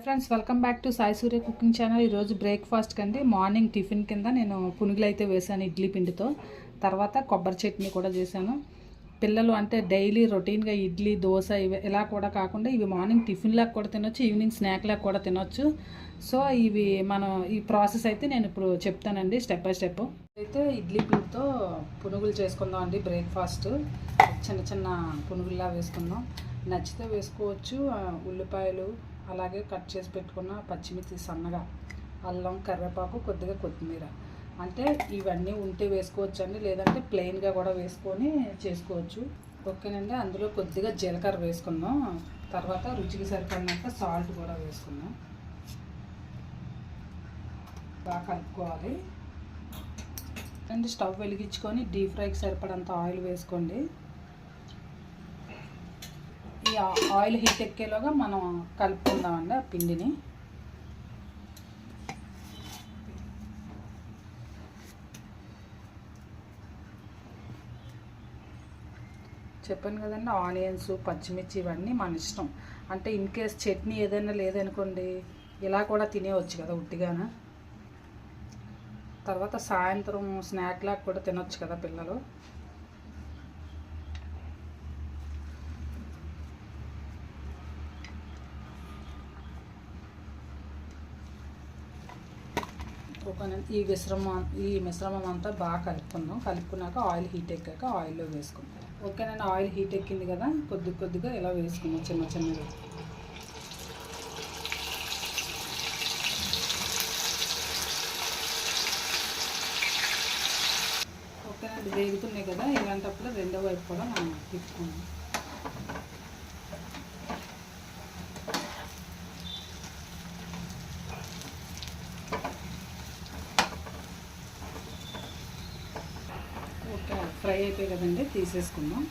Friends welcome back to Sai Surya cooking channel. ఈరోజు breakfast కండి morning tiffin కింద నేను పునుగులు అయితే వేసాను ఇడ్లీ పిండితో. తర్వాత కొబ్బరి చట్నీ కూడా చేశాను. పిల్లలు అంటే డైలీ రొటీన్గా ఇడ్లీ దోశ ఇవి ఇలా కూడా కాకుండా ఇవి మార్నింగ్ టిఫిన్ లాగా కూడా తినొచ్చు, ఈవినింగ్ స్నాక్ లాగా కూడా తినొచ్చు. సో ఇవి మనం ఈ ప్రాసెస్ అయితే నేను ఇప్పుడు చెప్తానండి స్టెప్ బై స్టెప్. అయితే ఇడ్లీ పిండితో పునుగులు చేసుకుందాం అండి. బ్రేక్ఫాస్ట్ చిన్న చిన్న పునుగుల్లా వేసుకుందాం. నచ్చితే వేసుకోవచ్చు. ఉల్లిపాయలు అలాగే కట్ చేసి పెట్టుకున్న పచ్చిమిర్చి సన్నగా, అల్లం, కరివేపాకు, కొద్దిగా కొత్తిమీర, అంటే ఇవన్నీ ఉంటే వేసుకోవచ్చు అండి, లేదంటే ప్లెయిన్గా కూడా వేసుకొని చేసుకోవచ్చు. ఓకేనండి. అందులో కొద్దిగా జీలకర్ర వేసుకుందాం. తర్వాత రుచికి సరిపడినంత సాల్ట్ కూడా వేసుకుందాం. బాగా కలుపుకోవాలి అండి. స్టవ్ వెలిగించుకొని డీప్ ఫ్రైకి సరిపడంత ఆయిల్ వేసుకోండి. ఈ ఆయిల్ హీట్ ఎక్కేలోగా మనం కలుపుకుందామండి ఆ పిండిని. చెప్పాను కదండి, ఆనియన్స్, పచ్చిమిర్చి ఇవన్నీ మన ఇష్టం. అంటే ఇన్ కేస్ చట్నీ ఏదైనా లేదనుకోండి ఇలా కూడా తినేవచ్చు కదా ఉట్టిగాన. తర్వాత సాయంత్రం స్నాక్ లాగా కూడా తినొచ్చు కదా పిల్లలు. ఈ మిశ్రమం అంతా బాగా కలుపుకుందాం. కలుపుకున్నాక ఆయిల్ హీట్ ఎక్కాక ఆయిల్లో వేసుకుందాం. ఓకేనండి. ఆయిల్ హీట్ ఎక్కింది కదా, కొద్దిగా ఇలా వేసుకుందాం చిన్న చిన్నగా. ఓకేనండి. వేగుతున్నాయి కదా, ఇలాంటప్పుడు రెండో వైపు కూడా మనం తిప్పుకుందాం. ఫ్రై అయిపోయి కదండి, తీసేసుకుందాం.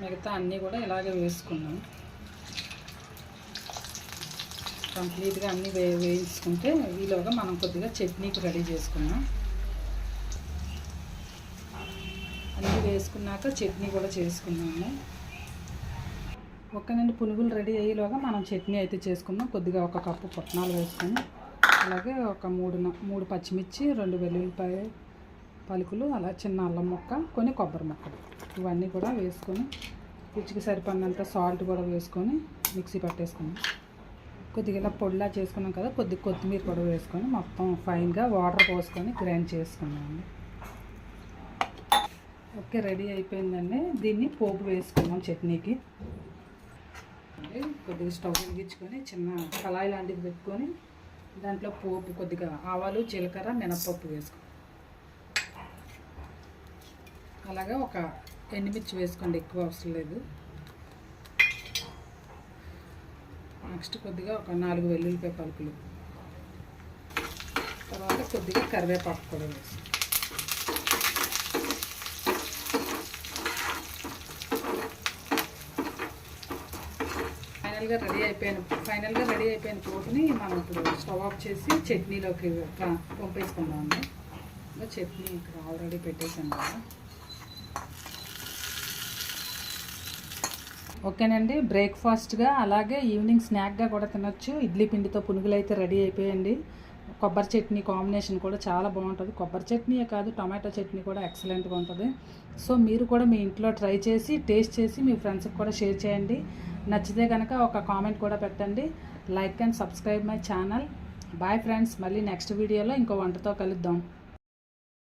మిగతా అన్నీ కూడా ఇలాగే వేసుకుందాం. కంప్లీట్గా అన్నీ వేయించుకుంటే ఈలోగా మనం కొద్దిగా చట్నీకి రెడీ చేసుకుందాం. అన్నీ వేసుకున్నాక చట్నీ కూడా చేసుకుందాము. ఓకేనండి. పునుగులు రెడీ అయ్యేలోగా మనం చట్నీ అయితే చేసుకుందాం. కొద్దిగా 1 కప్పు పుట్నాలు వేసుకొని, అలాగే ఒక మూడు పచ్చిమిర్చి, 2 వెల్లుల్లిపాయ పలుకులు, అలా చిన్న అల్లం ముక్క, కొన్ని కొబ్బరి ముక్కలు, ఇవన్నీ కూడా వేసుకొని రుచికి సరిపడినంత సాల్ట్ కూడా వేసుకొని మిక్సీ పట్టేసుకున్నాం. కొద్దిగా ఇలా పొడిలా చేసుకున్నాం కదా, కొత్తిమీర కూడా వేసుకొని మొత్తం ఫైన్గా వాటర్ పోసుకొని గ్రైండ్ చేసుకున్నామండి. ఓకే, రెడీ అయిపోయిందండి. దీన్ని పోపు వేసుకున్నాం చట్నీకి. కొద్దిగా స్టవ్ వెలిగించుకొని చిన్న కళాయి లాంటిది పెట్టుకొని దాంట్లో పోపు కొద్దిగా ఆవాలు, జీలకర్ర, మినపప్పు వేసుకోండి. అలాగే ఒక ఎండుమిర్చి వేసుకోండి, ఎక్కువ అవసరం లేదు. నెక్స్ట్ కొద్దిగా ఒక 4 వెల్లుల్లిపాయ పలుకులు, తర్వాత కొద్దిగా కరివేపాకు కూడా వేసుకోండి. ఫైనల్గా రెడీ అయిపోయిన పోటుని మనం ఇప్పుడు స్టవ్ ఆఫ్ చేసి చట్నీలోకి పంపేసుకుందామండి. ఇంకా చట్నీ ఇక్కడ ఆల్రెడీ పెట్టేసాను కదా. ఓకేనండి. బ్రేక్ఫాస్ట్గా అలాగే ఈవినింగ్ స్నాక్గా కూడా తినొచ్చు. ఇడ్లీ పిండితో పునుగులు అయితే రెడీ అయిపోయండి. కొబ్బరి చట్నీ కాంబినేషన్ కూడా చాలా బాగుంటుంది. కొబ్బరి చట్నీయే కాదు, టమాటో చట్నీ కూడా ఎక్సలెంట్గా ఉంటుంది. సో మీరు కూడా మీ ఇంట్లో ట్రై చేసి టేస్ట్ చేసి మీ ఫ్రెండ్స్కి కూడా షేర్ చేయండి. నచ్చితే కనుక ఒక కామెంట్ కూడా పెట్టండి. Like and subscribe my channel. Bye friends. మళ్ళీ నెక్స్ట్ వీడియోలో ఇంకో వంటతో కలుద్దాం.